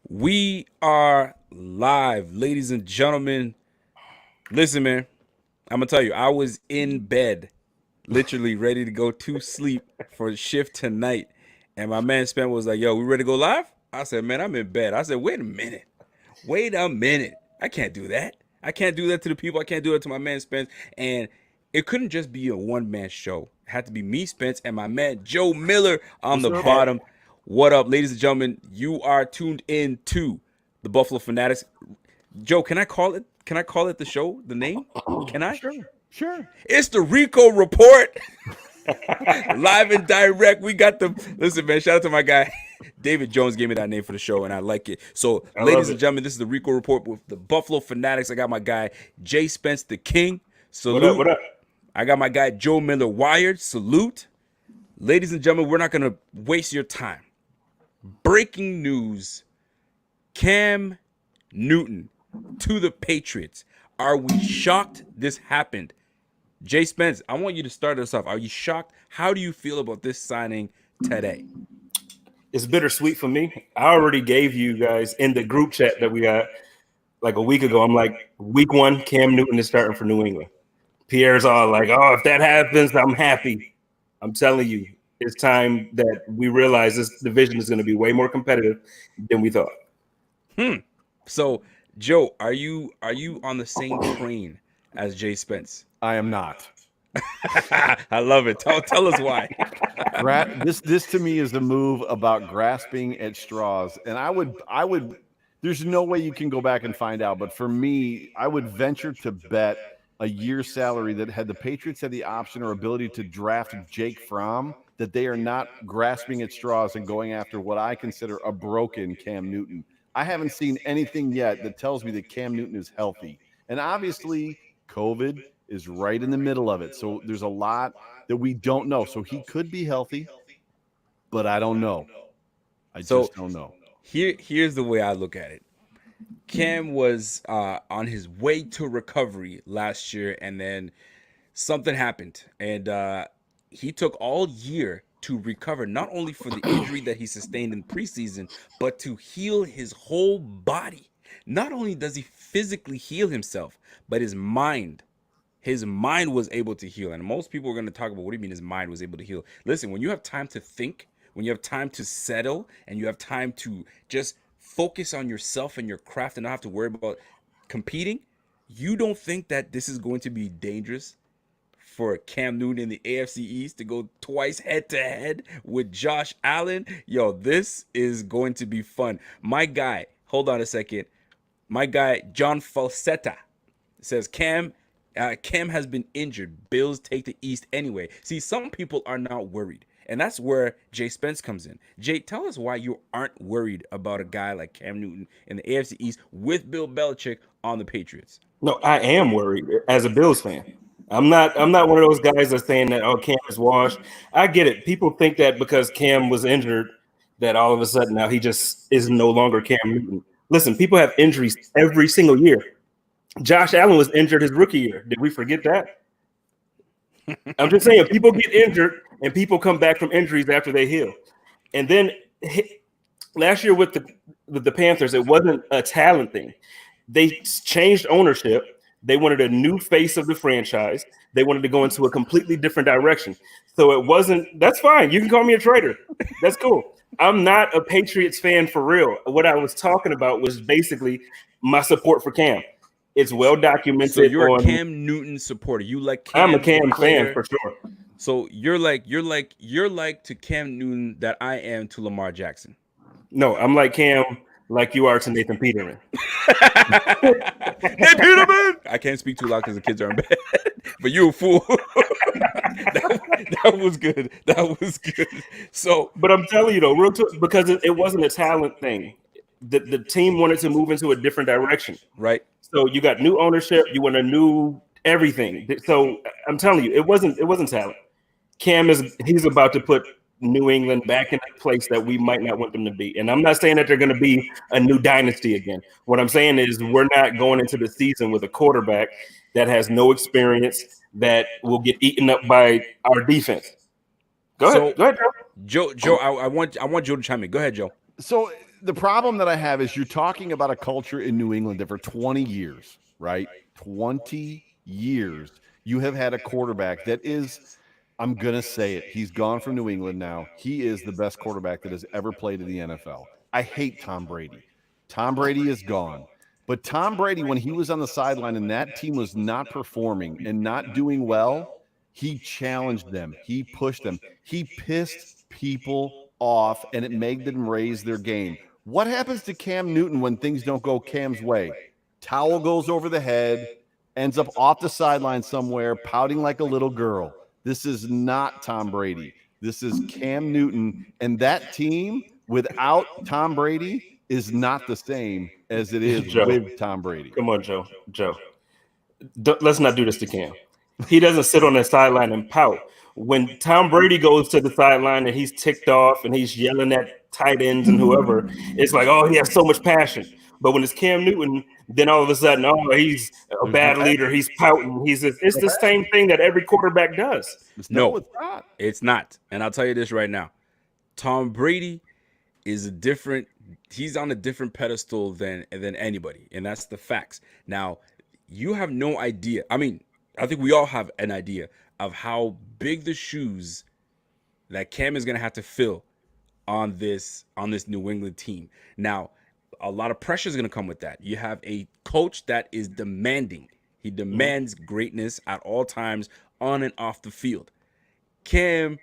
We are live, ladies and gentlemen. Listen, man, I'm gonna tell you, I was in bed, literally ready to go to sleep for the shift tonight, and my man Spen was like, "Yo, we ready to go live?" I said, "Man, I'm in bed." I said, wait a minute. I can't do that. I can't do that to the people. I can't do it to my man Spence." And it couldn't just be a one man show. It had to be me, Spence, and my man Joe Miller on What's the up? bottom. What up, ladies and gentlemen? You are tuned in to the Buffalo Fanatics. Joe, can I call it? Can I call it the show? The name? Can I? Sure. It's the Rico Report, live and direct. We got the listen, man. Shout out to my guy David Jones. Gave me that name for the show, and I like it. So, I love ladies and it. gentlemen, this is the Rico Report with the Buffalo Fanatics. I got my guy JSpence, the King. What up? Salute. I got my guy Joe Miller, Wired. Salute. Ladies and gentlemen, we're not gonna waste your time. Breaking news: Cam Newton to the Patriots. Are we shocked this happened? Jay Spence, I want you to start us off. Are you shocked? How do you feel about this signing today? It's bittersweet for me. I already gave you guys in the group chat that we got like a week ago. I'm like, week one, Cam Newton is starting for New England. Pierre's all like, oh, if that happens, I'm happy. I'm telling you, it's time that we realize this division is going to be way more competitive than we thought. So, Joe, are you on the same train as Jay Spence? I am not. I love it. Tell us why. This to me is a move about grasping at straws, and I would. There's no way you can go back and find out, but for me, I would venture to bet a year's salary that had the Patriots had the option or ability to draft Jake Fromm, that they are not grasping at straws and going after what I consider a broken Cam Newton. I haven't seen anything yet that tells me that Cam Newton is healthy, and obviously, COVID is right in the middle of it. So there's a lot that we don't know. So he could be healthy, but I don't know. I So just don't know. here's the way I look at it. Cam was on his way to recovery last year, and then something happened, and he took all year to recover, not only for the injury that he sustained in preseason, but to heal his whole body. Not only does he physically heal himself, but his mind was able to heal. And most people are going to talk about, what do you mean his mind was able to heal? Listen, when you have time to think, when you have time to settle, and you have time to just focus on yourself and your craft and not have to worry about competing, you don't think that this is going to be dangerous for Cam Newton in the AFC East to go twice head to head with Josh Allen? Yo, this is going to be fun. My guy, hold on a second. My guy, John Falsetta, says Cam has been injured. Bills take the East anyway. See, some people are not worried. And that's where Jay Spence comes in. Jay, tell us why you aren't worried about a guy like Cam Newton in the AFC East with Bill Belichick on the Patriots. No, I am worried as a Bills fan. I'm not one of those guys that's saying that, oh, Cam is washed. I get it. People think that because Cam was injured that all of a sudden now he just is no longer Cam Newton. Listen, people have injuries every single year. Josh Allen was injured his rookie year. Did we forget that? I'm just saying, people get injured and people come back from injuries after they heal. And then last year with the Panthers, it wasn't a talent thing. They changed ownership. They wanted a new face of the franchise. They wanted to go into a completely different direction. So it wasn't. That's fine. You can call me a traitor. That's cool. I'm not a Patriots fan for real. What I was talking about was basically my support for Cam. It's well So documented you're a on. Cam Newton supporter. You like I'm Cam a the Cam fan player. for sure. So you're like to Cam Newton that I am to Lamar Jackson. No, I'm like Cam, like you are to Nathan Peterman. Hey Peterman! I can't speak too loud because the kids are in bed. But you a fool. that was good. That was good. So But I'm telling you though, real talk, because it wasn't a talent thing. The team wanted to move into a different direction. right. So you got new ownership, you want a new everything. So I'm telling you, it wasn't talent. He's about to put New England back in a place that we might not want them to be. And I'm not saying that they're going to be a new dynasty again. What I'm saying is we're not going into the season with a quarterback that has no experience, that will get eaten up by our defense. Go ahead, Joe. Joe, I want Joe to chime in. Go ahead, Joe. So the problem that I have is you're talking about a culture in New England that for 20 years, right? 20 years, you have had a quarterback that is, I'm going to say it, he's gone from New England now. He is the best quarterback that has ever played in the NFL. I hate Tom Brady. Tom Brady is gone. But Tom Brady, when he was on the sideline and that team was not performing and not doing well, he challenged them. He pushed them. He pissed people off, and it made them raise their game. What happens to Cam Newton when things don't go Cam's way? Towel goes over the head, ends up off the sideline somewhere, pouting like a little girl. This is not Tom Brady. This is Cam Newton. And that team without Tom Brady is not the same as it is with Tom Brady. Come on, Joe. Let's not do this to Cam. He doesn't sit on the sideline and pout. When Tom Brady goes to the sideline and he's ticked off and he's yelling at tight ends and whoever, it's like, oh, he has so much passion. But when it's Cam Newton, then all of a sudden, oh, he's a bad leader. He's pouting. It's the same thing that every quarterback does. No, it's not. And I'll tell you this right now. Tom Brady is he's on a different pedestal than anybody. And that's the facts. Now, you have no idea. I mean, I think we all have an idea of how big the shoes that Cam is going to have to fill on this New England team. Now, a lot of pressure is going to come with that. You have a coach that is demanding. He demands greatness at all times on and off the field. Cam,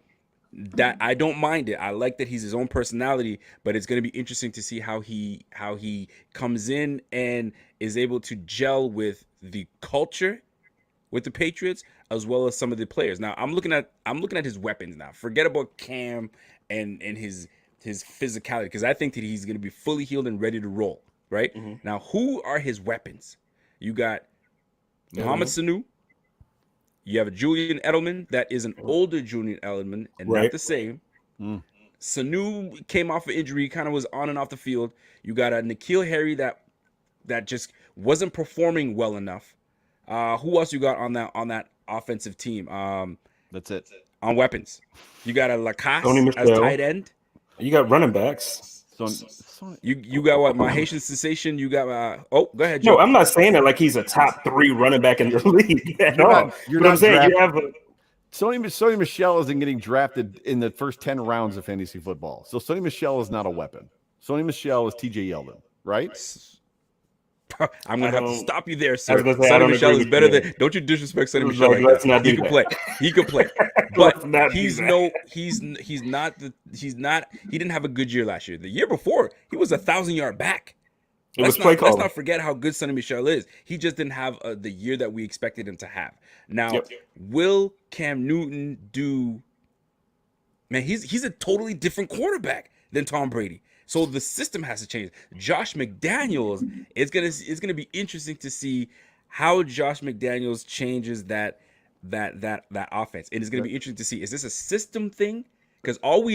that I don't mind it. I like that he's his own personality, but it's going to be interesting to see how he comes in and is able to gel with the culture with the Patriots as well as some of the players. Now, I'm looking at his weapons now. Forget about Cam and his physicality, because I think that he's going to be fully healed and ready to roll, right? Mm-hmm. Now, who are his weapons? You got Mohamed Sanu. You have a Julian Edelman that is an older Julian Edelman and not the same. Sanu came off an injury, kind of was on and off the field. You got a N'Keal Harry that just wasn't performing well enough. Who else you got on that offensive team? That's it. On weapons, you got a Lacasse as tight end. You got running backs. You got what? My Haitian sensation. You got go ahead, Joe. No, I'm not saying that like he's a top 3 running back in the league at all. You're not saying you have Sony Michel isn't getting drafted in the first 10 rounds of fantasy football. So Sony Michel is not a weapon. Sony Michel is TJ Yeldon, right? I'm gonna have to stop you there, sir. Sonny Michel is better than. Don't you disrespect Sonny Michel like that. He can play. He can play. But he didn't have a good year last year. The year before, he was 1,000-yard back. Let's not forget how good Sonny Michel is. He just didn't have the year that we expected him to have. Now, will Cam Newton do? Man, he's a totally different quarterback than Tom Brady. So the system has to change. Josh McDaniels, it's gonna be interesting to see how Josh McDaniels changes that offense. It is gonna be interesting to see, is this a system thing? Because all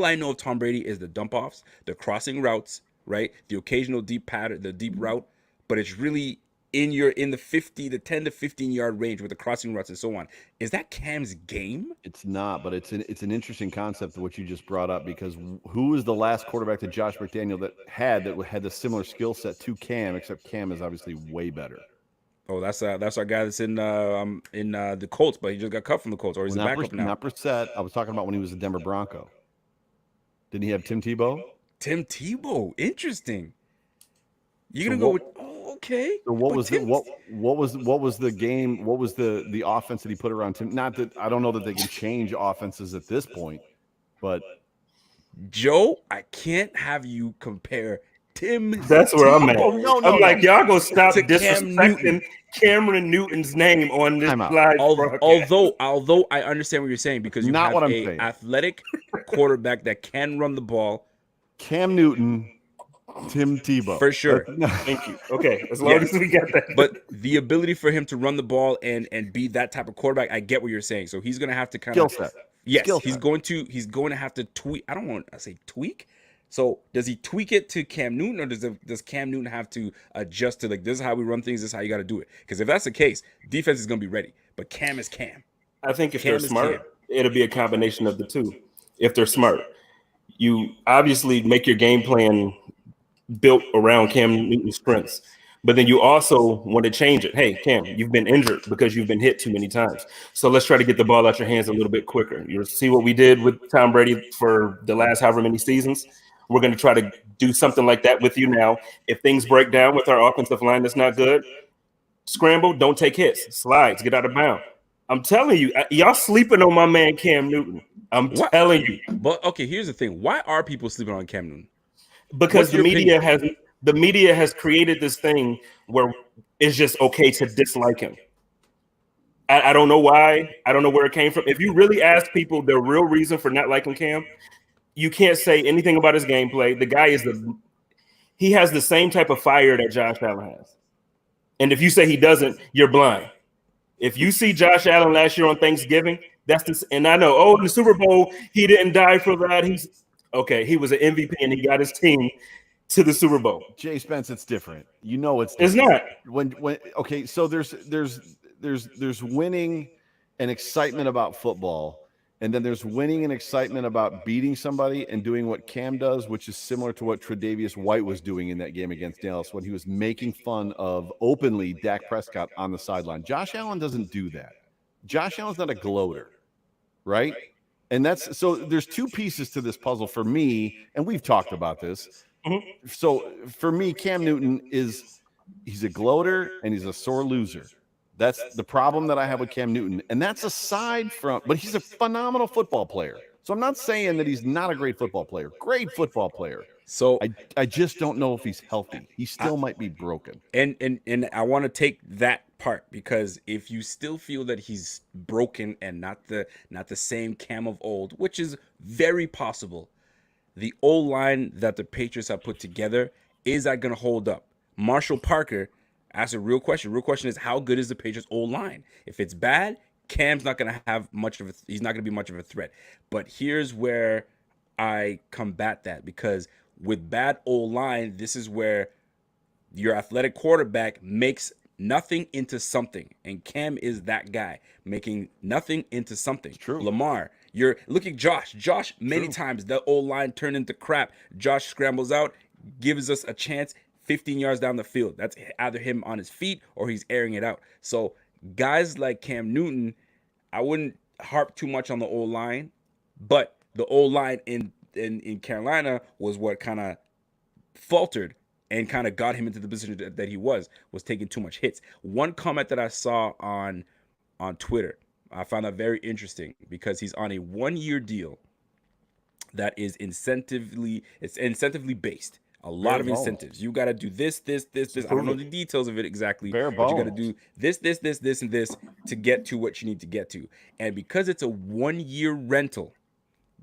I know of Tom Brady is the dump offs, the crossing routes, right? The occasional deep pattern, the deep route, but it's really in the 10 to 15 yard range with the crossing routes and so on. Is that Cam's game? It's not, but it's an interesting concept of what you just brought up, because who was the last quarterback that Josh McDaniel that had the similar skill set to Cam, except Cam is obviously way better. Oh, that's our guy that's in the Colts, but he just got cut from the Colts, or he's a backup now. Not Brissett. I was talking about when he was a Denver Bronco. Didn't he have Tim Tebow? Tim Tebow, interesting. You're gonna go with okay. So what was the game? What was the offense that he put around Tim? Not that I don't know that they can change offenses at this point, but Joe, I can't have you compare Tim. That's where I'm at. No, I'm like, y'all gonna stop disrespecting Cameron Newton's name on this live broadcast. Although I understand what you're saying, because you have an athletic quarterback that can run the ball. Cam Newton, Tim Tebow. For sure. Thank you. Okay, as long as we get that. But the ability for him to run the ball and be that type of quarterback, I get what you're saying. So he's going to have to kind of skill set. Yes, he's going to have to tweak. I don't want to say tweak. So does he tweak it to Cam Newton, or does Cam Newton have to adjust to, like, this is how we run things, this is how you got to do it? Because if that's the case, defense is going to be ready. But Cam is Cam. I think if they're smart, it'll be a combination of the two. If they're smart. You obviously make your game plan built around Cam Newton's strengths. But then you also want to change it. Hey, Cam, you've been injured because you've been hit too many times. So let's try to get the ball out your hands a little bit quicker. You see what we did with Tom Brady for the last however many seasons? We're going to try to do something like that with you now. If things break down with our offensive line that's not good, scramble, don't take hits, slides, get out of bounds. I'm telling you, y'all sleeping on my man Cam Newton. I'm telling you. But okay, here's the thing. Why are people sleeping on Cam Newton? Because the media has created this thing where it's just okay to dislike him. I don't know why. I don't know where it came from. If you really ask people the real reason for not liking Cam, you can't say anything about his gameplay. The guy he has the same type of fire that Josh Allen has. And if you say he doesn't, you're blind. If you see Josh Allen last year on Thanksgiving, and I know, in the Super Bowl, he didn't die for that. He was an MVP and he got his team to the Super Bowl. JSpence, it's different. You know it's different. It's not. So there's winning and excitement about football, and then there's winning and excitement about beating somebody and doing what Cam does, which is similar to what Tre'Davious White was doing in that game against Dallas when he was making fun of openly Dak Prescott on the sideline. Josh Allen doesn't do that. Josh Allen's not a gloater, right? And so there's two pieces to this puzzle for me, and we've talked about this. Mm-hmm. So for me, Cam Newton he's a gloater and he's a sore loser. That's the problem that I have with Cam Newton. And that's aside from, but he's a phenomenal football player. So I'm not saying that he's not a great football player. Great football player. So I just don't know if he's healthy. He still might be broken. And I want to take that part, because if you still feel that he's broken and not the same Cam of old, which is very possible, the O-line that the Patriots have put together, is that going to hold up? Marshall Parker asked a real question. Real question is, how good is the Patriots O-line? If it's bad, Cam's not going to have he's not going to be much of a threat. But here's where I combat that, because with bad O-line, this is where your athletic quarterback makes nothing into something. And Cam is that guy, making nothing into something. It's true. Lamar, look at Josh. Josh, many times the O-line turned into crap. Josh scrambles out, gives us a chance 15 yards down the field. That's either him on his feet or he's airing it out. So guys like Cam Newton, I wouldn't harp too much on the O-line, but the O-line in Carolina was what kind of faltered and kind of got him into the position that he was taking too much hits. One comment that I saw on Twitter, I found that very interesting, because he's on a 1-year deal that is incentively based. A lot of incentives. You got to do this. I don't know the details of it exactly, but you got to do this, and this to get to what you need to get to. And because it's a 1-year rental,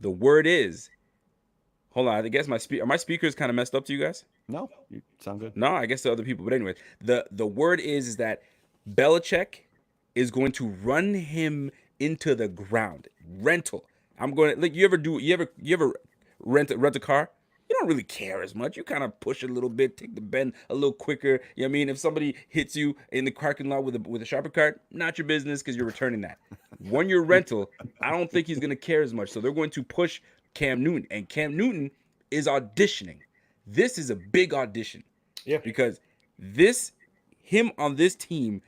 the word is, hold on, I guess are my speakers kind of messed up to you guys? No, you sound good. No, I guess to other people. But anyway, the word is that Belichick is going to run him into the ground. Rental. I'm going to, like, you ever rent a car? You don't really care as much. You kind of push a little bit, take the bend a little quicker. You know what I mean? If somebody hits you in the parking lot with a shopping cart, not your business, because you're returning that. 1-year rental, I don't think he's going to care as much. So they're going to push Cam Newton. And Cam Newton is auditioning. This is a big audition. Yeah. Because him on this team,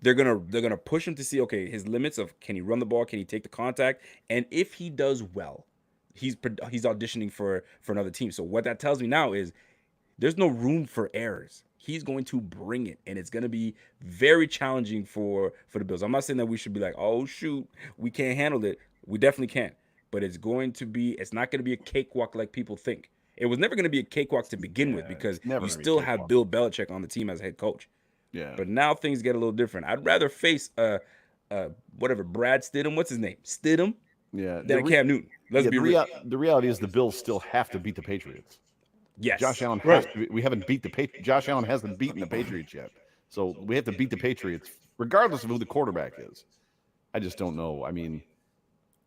they're gonna push him to see, okay, his limits of, can he run the ball, can he take the contact, and if he does well, he's auditioning for another team. So what that tells me now is there's no room for errors. He's going to bring it, and it's going to be very challenging for the Bills. I'm not saying that we should be like, oh shoot, we can't handle it. We definitely can't. But it's not going to be a cakewalk like people think. It was never going to be a cakewalk to begin with, because you still have Bill Belichick on the team as head coach. Yeah. But now things get a little different. I'd rather face Brad Stidham. What's his name? Stidham. Yeah. Than Cam Newton. Let's be real. The reality is the Bills still have to beat the Patriots. Yes. Josh Allen has to. We haven't beat the Patriots. Josh Allen hasn't beaten the Patriots yet. So we have to beat the Patriots regardless of who the quarterback is. I just don't know. I mean,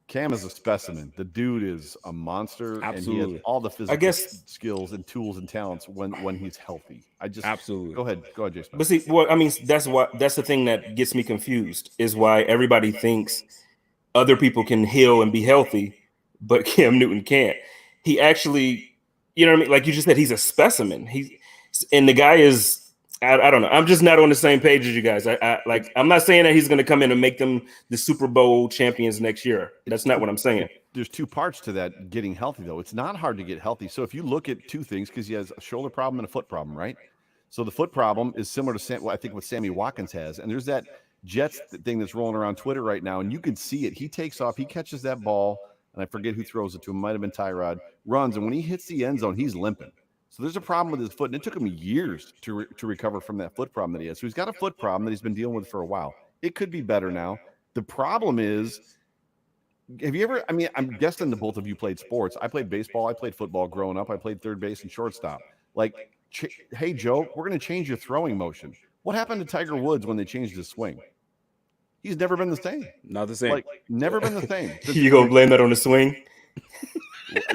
Cam is a specimen. The dude is a monster. Absolutely. And he has all the physical skills and tools and talents when he's healthy. Absolutely. Go ahead, Jason. But see, that's the thing that gets me confused, is why everybody thinks other people can heal and be healthy, but Cam Newton can't. He actually you know what I mean? Like you just said, he's a specimen. And the guy is. I don't know. I'm just not on the same page as you guys. I'm not saying that he's going to come in and make them the Super Bowl champions next year. That's not what I'm saying. There's two parts to that getting healthy, though. It's not hard to get healthy. So if you look at two things, because he has a shoulder problem and a foot problem, right? So the foot problem is similar to I think what Sammy Watkins has. And there's that Jets thing that's rolling around Twitter right now, and you can see it. He takes off, he catches that ball, and I forget who throws it to him. Might have been Tyrod. Runs, and when he hits the end zone, he's limping. So there's a problem with his foot, and it took him years to recover from that foot problem that he has. So he's got a foot problem that he's been dealing with for a while. It could be better now. The problem is, have you ever, I mean, I'm guessing the both of you played sports. I played baseball. I played football growing up. I played third base and shortstop. Like, hey, Joe, we're going to change your throwing motion. What happened to Tiger Woods when they changed his swing? He's never been the same. Not the same. Like, never been the same. You going to blame that on the swing?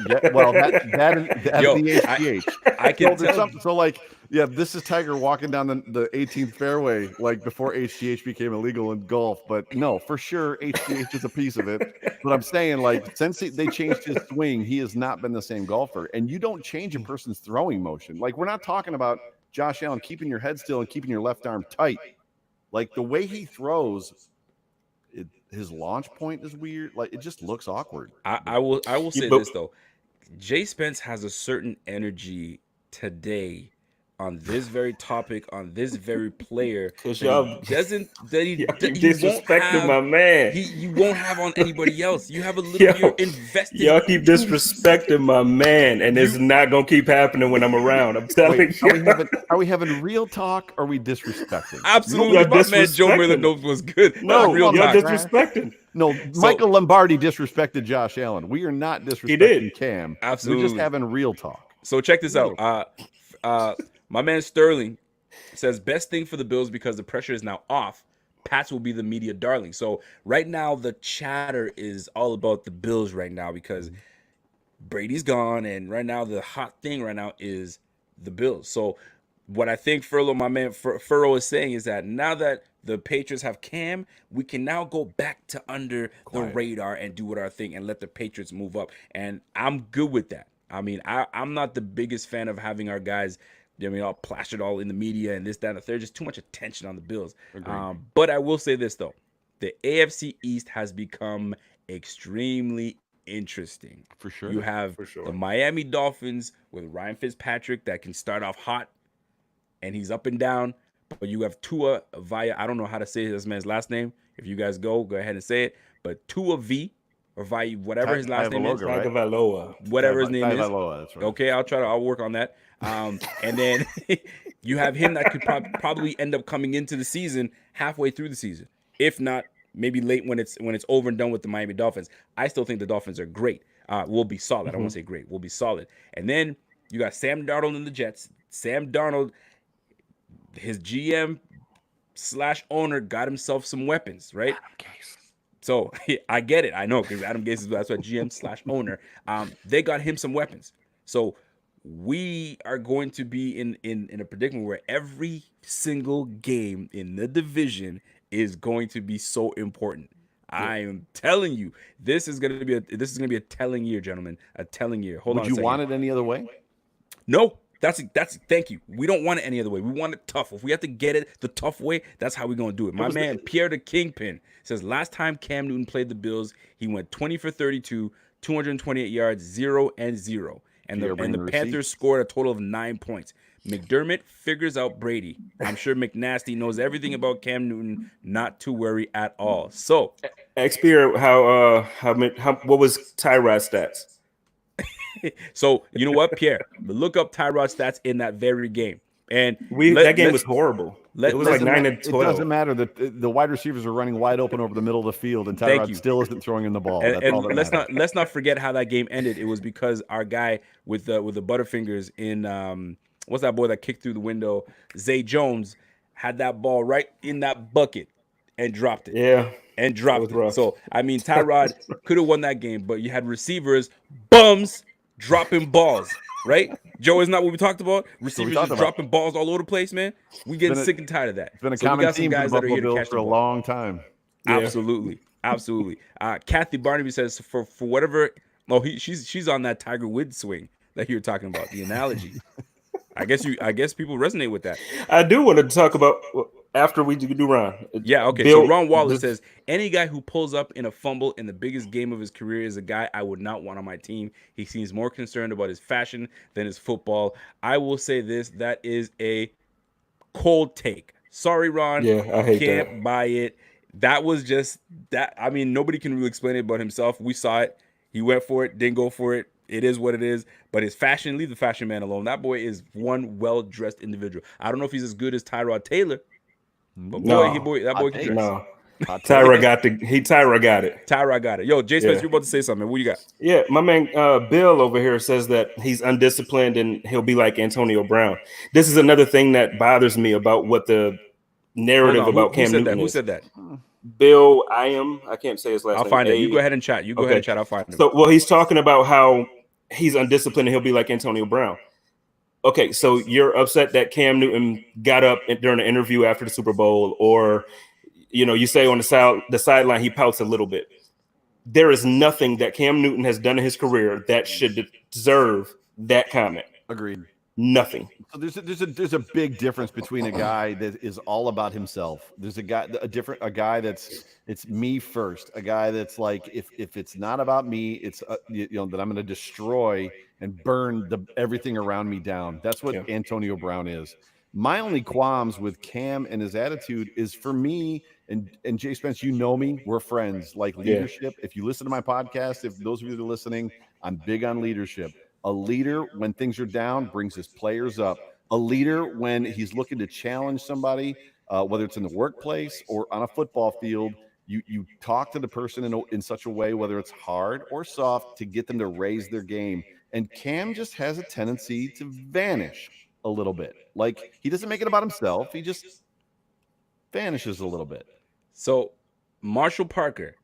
Yeah, well, that Yo, the HGH. I can tell. So, like, yeah, this is Tiger walking down the 18th fairway, like before HGH became illegal in golf. But no, for sure, HGH is a piece of it. But I'm saying, like, since they changed his swing, he has not been the same golfer. And you don't change a person's throwing motion. Like, we're not talking about Josh Allen keeping your head still and keeping your left arm tight. Like, the way he throws, his launch point is weird. Like, it just looks awkward. I will say this though. JSpence has a certain energy today on this very topic, on this very player. Because y'all disrespecting my man. You won't have on anybody else. You have a little you're invested. Y'all keep disrespecting my man, and it's not gonna keep happening when I'm around. I'm telling you. Are we having real talk or are we disrespecting? Absolutely. My man Joe Miller knows was good. No, real y'all talk. disrespecting. No, Michael Lombardi disrespected Josh Allen. We are not disrespecting Cam. Absolutely. We're just having real talk. So check this out. My man Sterling says best thing for the Bills because the pressure is now off. Pats will be the media darling. So right now the chatter is all about the Bills right now because Brady's gone, and right now the hot thing right now is the Bills. So what I think my man Furrow is saying is that now that the Patriots have Cam, we can now go back to under the radar and do what our thing and let the Patriots move up. And I'm good with that. I mean, I'm not the biggest fan of having our guys, all plastered all in the media and this, that, and the third. Just too much attention on the Bills. But I will say this, though. The AFC East has become extremely interesting. For sure. You have the Miami Dolphins with Ryan Fitzpatrick that can start off hot, and he's up and down. But you have Tua via, I don't know how to say this man's last name. If you guys go ahead and say it. But Tua V, or via whatever his last name is. Whatever his name is. That's right. Okay, I'll work on that. And then you have him that could probably end up coming into the season halfway through the season. If not, maybe late when it's over and done with the Miami Dolphins. I still think the Dolphins are great. We'll be solid. I don't want to say great. We'll be solid. And then you got Sam Darnold in the Jets. Sam Darnold, his GM/owner got himself some weapons, right? So I get it. I know, because Adam Gase that's what GM/owner. They got him some weapons. So we are going to be in a predicament where every single game in the division is going to be so important. I am telling you, this is going to be a telling year, gentlemen. A telling year. Hold on. Would you want it any other way? No. That's thank you. We don't want it any other way. We want it tough. If we have to get it the tough way, that's how we're gonna do it. My man Pierre the Kingpin says last time Cam Newton played the Bills, he went 20 for 32, 228 yards, 0-0. And the Panthers scored a total of 9 points. McDermott figures out Brady. I'm sure McNasty knows everything about Cam Newton. Not to worry at all. So, Pierre, what was Tyrod's stats? So you know what, Pierre? Look up Tyrod's stats in that very game, and that game was horrible. It was like 9-12. It doesn't matter that the wide receivers are running wide open over the middle of the field, and Tyrod still isn't throwing in the ball. And let's not forget how that game ended. It was because our guy with the Butterfingers in what's that boy that kicked through the window? Zay Jones had that ball right in that bucket and dropped it. Yeah. And dropped it. So I mean, Tyrod could have won that game, but you had receivers bums dropping balls, right? Joe, isn't that what we talked about? Receivers just dropping balls all over the place, man. We getting sick and tired of that. It's been a common theme for the Buffalo Bills for a long time. Yeah. Absolutely. Kathy Barnaby says for whatever. Oh, she's on that Tiger Woods swing. that you're talking about. The analogy. I guess people resonate with that. I do want to talk about after we do Ron. Yeah, okay. So Bill, Ron Wallace this, says any guy who pulls up in a fumble in the biggest game of his career is a guy I would not want on my team. He seems more concerned about his fashion than his football. I will say this: that is a cold take. Sorry, Ron. yeah, I hate Can't buy it. That was just that. I mean, nobody can really explain it but himself. We saw it. He went for it, didn't go for it. It is what it is. But his fashion, leave the fashion man alone. That boy is one well-dressed individual. I don't know if he's as good as Tyrod Taylor, but that boy can dress. No. Tyra got it. Tyra got it. Yo, JSpence, Yeah. you're about to say something. What you got? Yeah, my man Bill over here says that he's undisciplined and he'll be like Antonio Brown. This is another thing that bothers me about what the narrative about Cam Newton Who is. said that? Bill, I can't say his last name. I'll find it. You go ahead and chat. I'll find it. So, well, he's talking about how he's undisciplined and he'll be like Antonio Brown. Okay, so you're upset that Cam Newton got up during an interview after the Super Bowl, or you say on the sideline he pouts a little bit. There is nothing that Cam Newton has done in his career that should deserve that comment. Agreed. Nothing. So there's a big difference between a guy that is all about himself. There's a guy that's it's me first. A guy that's like if it's not about me, it's that I'm going to destroy and burn everything around me down. That's what Antonio Brown is. My only qualms with Cam and his attitude is, for me, and JSpence, me, we're friends. Like leadership. If you listen to my podcast, if those of you that are listening, I'm big on leadership. A leader, when things are down, brings his players up. A leader, when he's looking to challenge somebody, whether it's in the workplace or on a football field, you talk to the person in such a way, whether it's hard or soft, to get them to raise their game. And Cam just has a tendency to vanish a little bit. Like, he doesn't make it about himself. He just vanishes a little bit. So Marshall Parker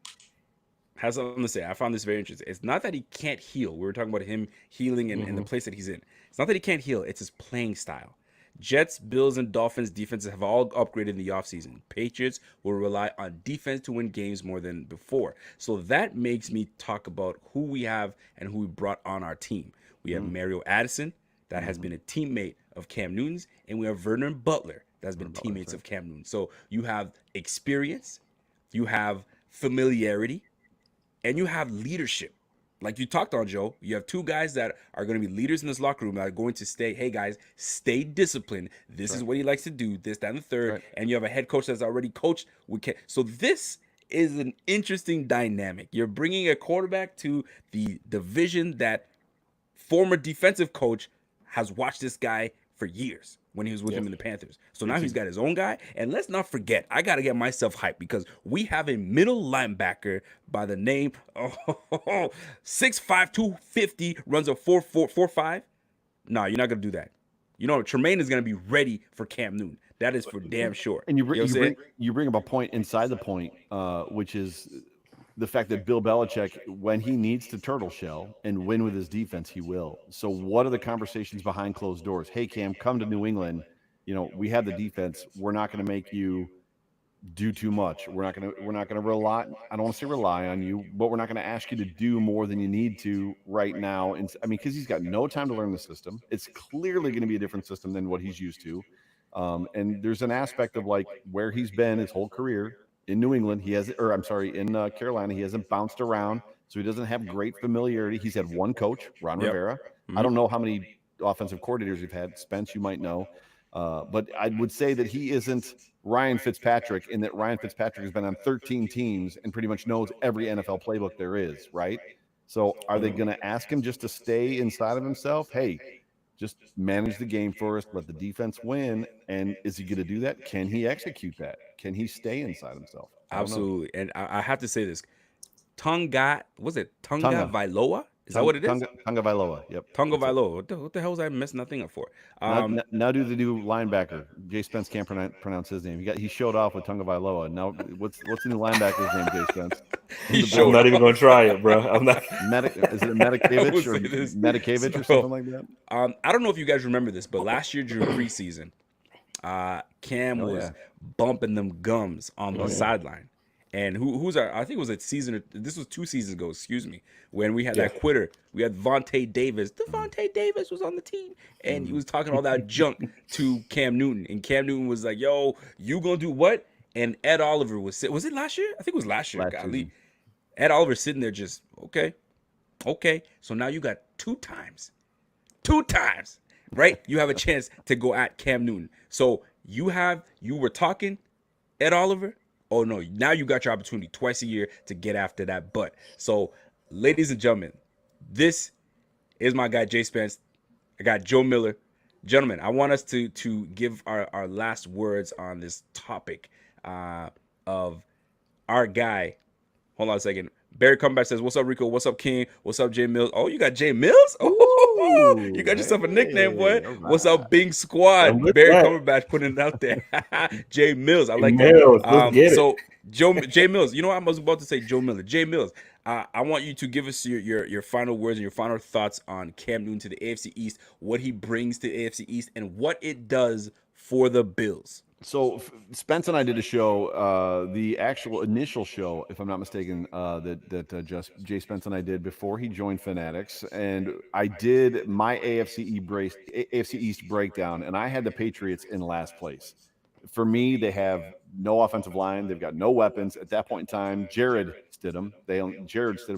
has something to say. I found this very interesting. It's not that he can't heal. We were talking about him healing and the place that he's in. It's not that he can't heal. It's his playing style. Jets, Bills, and Dolphins defenses have all upgraded in the offseason. Patriots will rely on defense to win games more than before. So that makes me talk about who we have and who we brought on our team. We have Mario Addison, that has been a teammate of Cam Newton's, and we have Vernon Butler, that's been teammates of Cam Newton. So you have experience, you have familiarity, and you have leadership. Like you talked on, Joe, you have two guys that are going to be leaders in this locker room that are going to stay, hey guys, stay disciplined. This is what he likes to do, this, that, and the third. Right. And you have a head coach that's already coached with Cam. So this is an interesting dynamic. You're bringing a quarterback to the division that former defensive coach has watched this guy for years when he was with him in the Panthers. So now he's got his own guy. And let's not forget, I got to get myself hyped because we have a middle linebacker by the name of 6'5", 250, runs a 4.5. No, you're not going to do that. Tremaine is going to be ready for Cam Newton. That is for damn sure. And you bring up a point inside the point, which is the fact that Bill Belichick, when he needs to turtle shell and win with his defense, he will. So what are the conversations behind closed doors? Hey, Cam, come to New England. We have the defense. We're not going to make you do too much. We're not going to rely. I don't want to say rely on you, but we're not going to ask you to do more than you need to right now. And because he's got no time to learn the system. It's clearly going to be a different system than what he's used to. And there's an aspect of like where he's been his whole career. In New England, in Carolina, he hasn't bounced around, so he doesn't have great familiarity. He's had one coach, Ron Rivera. I don't know how many offensive coordinators you've had. Spence, you might know. But I would say that he isn't Ryan Fitzpatrick, in that Ryan Fitzpatrick has been on 13 teams and pretty much knows every NFL playbook there is, right? So are they going to ask him just to stay inside of himself? Hey, just manage the game for us, let the defense win. And is he going to do that? Can he execute that? Can he stay inside himself? Absolutely. And I have to say this. Tonga Vailoa? Is that what it is? Tonga Vailoa. Yep. Tonga Vailoa. What the hell was I messing that thing up for? Now do the new linebacker. JSpence can't pronounce his name. He showed off with Tonga Vailoa. Now what's the new linebacker's name, JSpence? I'm not even going to try it, bro. I'm not. Is it Medikevich or Medikevich or something like that? I don't know if you guys remember this, but last year during preseason, Cam was bumping them gums on the sideline. And who's our? I think it was a season. This was 2 seasons ago. Excuse me. When we had Yeah. that quitter, we had Vontae Davis. Devontae Davis was on the team, and he was talking all that junk to Cam Newton, and Cam Newton was like, "Yo, you gonna do what?" And Ed Oliver was it last year? I think it was last year. Last Golly. season. Ed Oliver sitting there just okay. So now you got two times, right? You have a chance to go at Cam Newton. So you were talking Ed Oliver. Oh no, now you got your opportunity twice a year to get after that butt. So, ladies and gentlemen, this is my guy JSpence. I got Joe Miller. Gentlemen, I want us to give our last words on this topic of our guy. Hold on a second. Barry Comeback says, "What's up, Rico? What's up, King? What's up, JMILLZ? Oh, you got JMILLZ? Oh, you got yourself a nickname, boy. All right. What's up, Bing Squad? I'm with Barry that. Cumberbatch putting it out there. JMILLZ, I like JMILLZ, that. let's get it. So JMILLZ, you know what I was about to say, Joe Miller. JMILLZ, I want you to give us your final words and your final thoughts on Cam Newton to the AFC East, what he brings to the AFC East, and what it does for the Bills." So Spence and I did a show, the actual initial show, if I'm not mistaken, that just Jay Spence and I did before he joined Fanatics, and I did my AFC East breakdown, and I had the Patriots in last place. For me, they have no offensive line, they've got no weapons at that point in time. Jared Stidham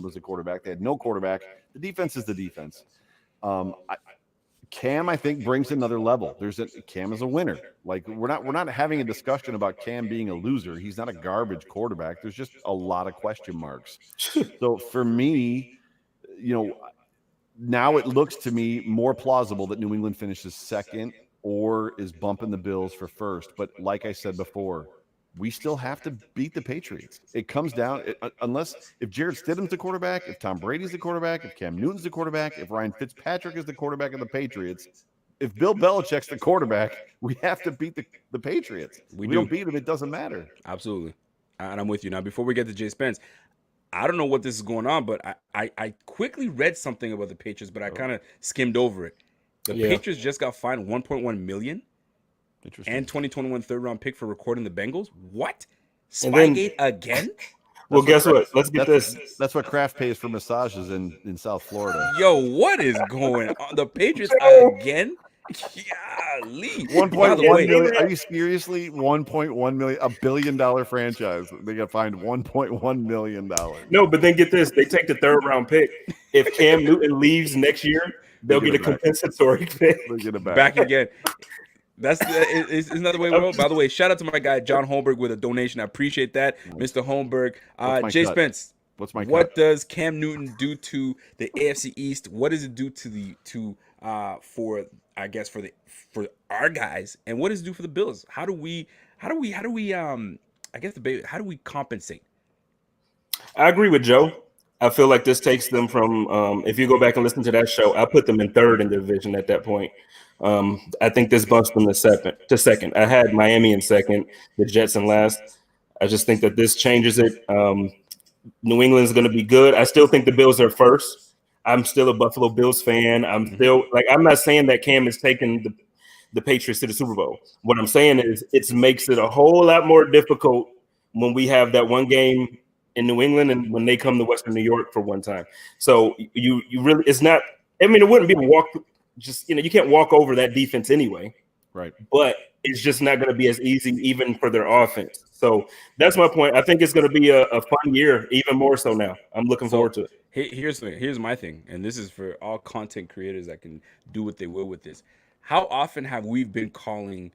was the quarterback. They had no quarterback. The defense is the defense. Cam, I think, brings another level. Cam is a winner. Like we're not having a discussion about Cam being a loser. He's not a garbage quarterback. There's just a lot of question marks. So for me, now it looks to me more plausible that New England finishes second or is bumping the Bills for first. But like I said before, we still have to beat the Patriots. It comes down, if Jared Stidham's the quarterback, if Tom Brady's the quarterback, if Cam Newton's the quarterback, if Ryan Fitzpatrick is the quarterback of the Patriots, if Bill Belichick's the quarterback, we have to beat the Patriots. We don't beat them, it doesn't matter. Absolutely. And I'm with you. Now, before we get to Jay Spence, I don't know what this is going on, but I quickly read something about the Patriots, but I kind of skimmed over it. The Patriots just got fined $1.1 million and 2021 third-round pick for recording the Bengals. What? Spygate again? Well, guess what? Let's get this. That's what Kraft pays for massages in South Florida. Yo, what is going on? The Patriots again? Golly. 1.1 million. Are you seriously 1.1 million? $1 billion franchise. They got fined $1.1 million. No, but then get this. They take the third-round pick. If Cam Newton leaves next year, they'll get a compensatory pick. They'll get it Back again. That's it's another way. By the way, shout out to my guy John Holmberg with a donation. I appreciate that, Mr. Holmberg. Jay Spence, what does Cam Newton do to the AFC East? What does it do for our guys, and what does it do for the Bills? How do we compensate? I agree with Joe. I feel like this takes them from if you go back and listen to that show, I put them in third in the division at that point. I think this bumps them to second. I had Miami in second, the Jets in last. I just think that this changes it. New England's going to be good. I still think the Bills are first. I'm still a Buffalo Bills fan. I'm not saying that Cam is taking the Patriots to the Super Bowl. What I'm saying is it makes it a whole lot more difficult when we have that one game in New England and when they come to Western New York for one time. So you really, it's not, I mean, it wouldn't be a walk, just, you can't walk over that defense anyway. Right. But it's just not going to be as easy even for their offense. So that's my point. I think it's going to be a fun year, even more so now. I'm looking forward to it. Here's my thing, and this is for all content creators that can do what they will with this. How often have we been calling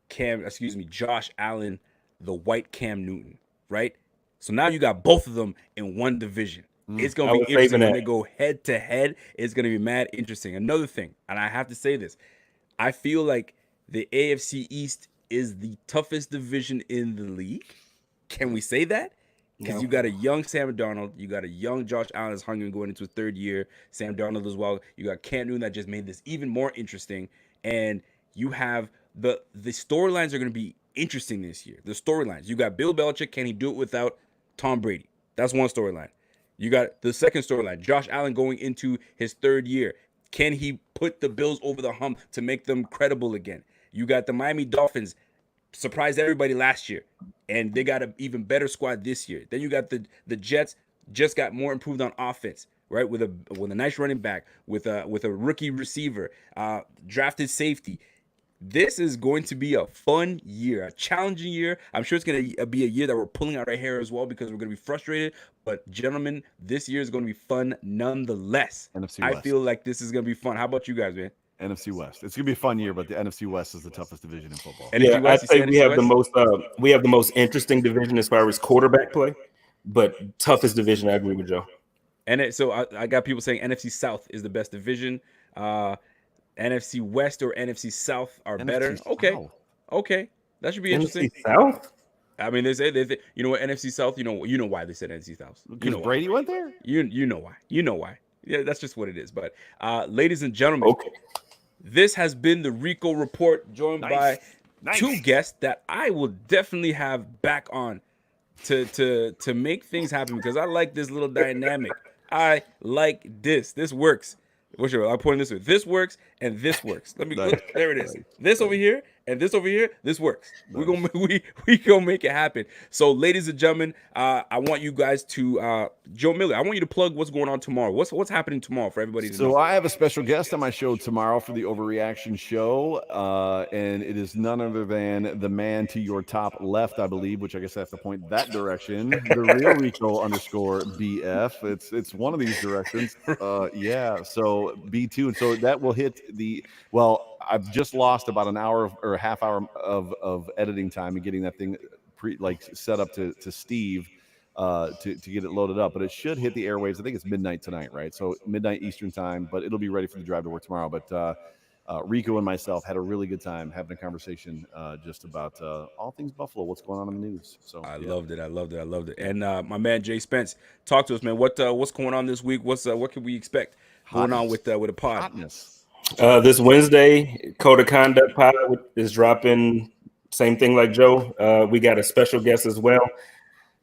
Josh Allen the white Cam Newton, right? So now you got both of them in one division. It's going to be interesting when they go head to head. It's going to be mad interesting. Another thing, and I have to say this, I feel like the AFC East is the toughest division in the league. Can we say that? Because you got a young Sam Darnold, you got a young Josh Allen that's hungry going into his third year, Sam Darnold as well. You got Cam Newton that just made this even more interesting, and you have the storylines are going to be interesting this year. The storylines. You got Bill Belichick. Can he do it without Tom Brady? That's one storyline. You got the second storyline, Josh Allen going into his third year. Can he put the Bills over the hump to make them credible again? You got the Miami Dolphins surprised everybody last year, and they got an even better squad this year. Then you got the Jets, just got more improved on offense, right? With a nice running back, with a rookie receiver, drafted safety. This is going to be a fun year, a challenging year. I'm sure it's going to be a year that we're pulling out our hair as well because we're going to be frustrated. But gentlemen, this year is going to be fun nonetheless. NFC I West. feel like this is going to be fun. How about you guys, man? NFC West. It's gonna be a fun year, but the NFC West is the toughest division in football. NFC Yeah, West, I'd say you we say have NFC the most interesting division as far as quarterback play, but toughest division. I agree with Joe. And so I got people saying NFC South is the best division. NFC West or NFC South are NFC better. South. Okay, that should be interesting. NFC South. I mean, they say you know what, NFC South. You know why they said NFC South. You Because know why. Brady went there. You know why. You know why. Yeah, that's just what it is. But ladies and gentlemen, Okay. this has been the Rico Report, joined by two guests that I will definitely have back on to make things happen because I like this little dynamic. I like this. This works. I'm pointing this way. This works and this works. Let me look. There it is. This over here and this over here. This works. We gonna make it happen. So, ladies and gentlemen, I want you guys to Joe Miller. I want you to plug what's going on tomorrow. What's happening tomorrow for everybody to know. So I have a special guest on my show tomorrow for the Overreaction show, and it is none other than the man to your top left, I believe, which I guess I have to point that direction. The real Rico _BF. It's one of these directions. Yeah. So B2, and so that will hit the. Well, I've just lost about an hour or a half hour of editing time and getting that thing set up to Steve. To get it loaded up, but it should hit the airwaves. I think it's midnight tonight, right? So midnight Eastern time, but it'll be ready for the drive to work tomorrow. But Rico and myself had a really good time having a conversation just about all things Buffalo, what's going on in the news. So I loved it. And my man JSpence, talk to us, man. What's going on this week? What can we expect going on with the pod? Hotness. This Wednesday, Code of Conduct pod is dropping. Same thing like Joe. We got a special guest as well.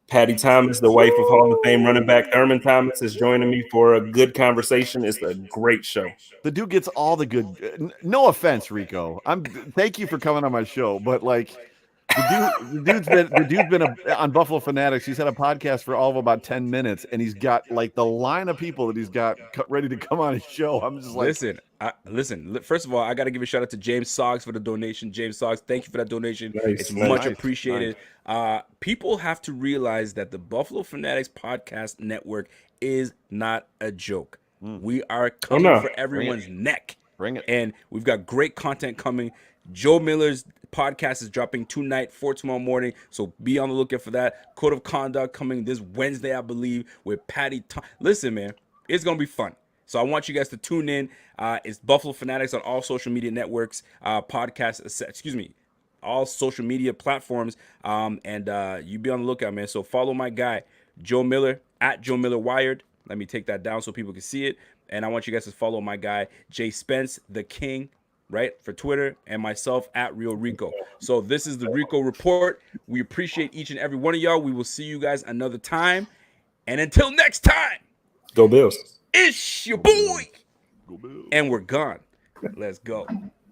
Patty Thomas, the wife of Hall of Fame running back Thurman Thomas, is joining me for a good conversation. It's a great show. The dude gets all the good. No offense, Rico. Thank you for coming on my show, but like the dude's been on Buffalo Fanatics. He's had a podcast for all of about 10 minutes, and he's got like the line of people that he's got ready to come on his show. I'm just like, listen. First of all, I got to give a shout out to James Soggs for the donation. James Soggs, thank you for that donation. It's much appreciated. Nice. People have to realize that the Buffalo Fanatics Podcast Network is not a joke. We are coming for everyone's neck. Bring it. And we've got great content coming. Joe Miller's podcast is dropping tonight for tomorrow morning, so be on the lookout for that. Code of Conduct coming this Wednesday, I believe, with Patty. Listen, man, it's gonna be fun. So I want you guys to tune in. It's Buffalo Fanatics on all social media networks, all social media platforms, and you be on the lookout, man. So follow my guy Joe Miller at Joe Miller Wired. Let me take that down so people can see it. And I want you guys to follow my guy JSpence, the King, right, for Twitter, and myself at Real Rico. So this is the Rico Report. We appreciate each and every one of y'all. We will see you guys another time. And until next time, Go Bills. it's your boy. And we're gone. Let's go.